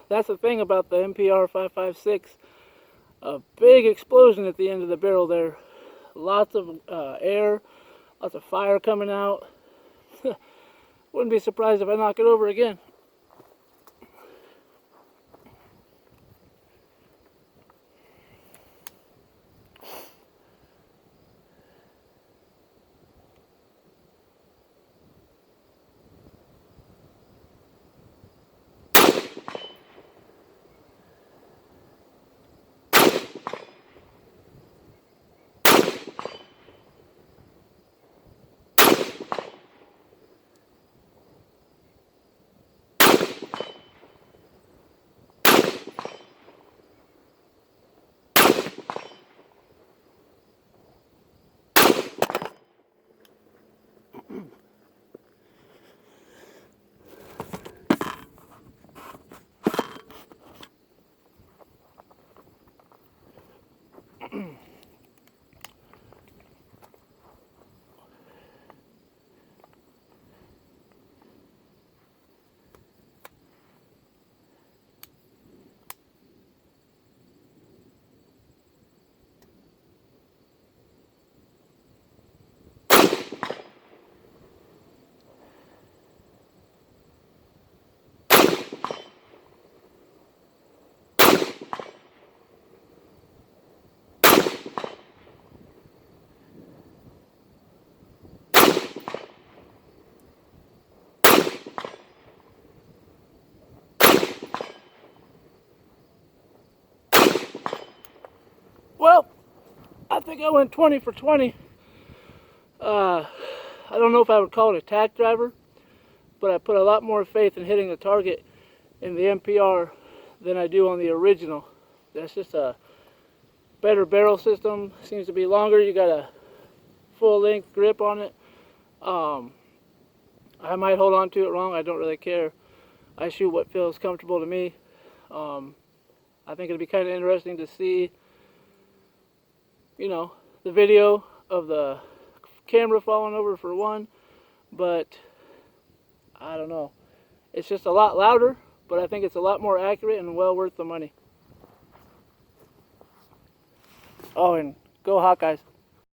That's the thing about the MPR 5.56. A big explosion at the end of the barrel there. Lots of air, lots of fire coming out. Wouldn't be surprised if I knock it over again. Well, I think I went 20 for 20. I don't know if I would call it a tack driver, but I put a lot more faith in hitting the target in the MPR than I do on the original. That's just a better barrel system. Seems to be longer. You got a full length grip on it. I might hold on to it wrong. I don't really care. I shoot what feels comfortable to me. I think it'd be kind of interesting to see, you know, the video of the camera falling over for one, but I don't know. It's just a lot louder, but I think it's a lot more accurate and well worth the money. Oh, and go Hawkeyes.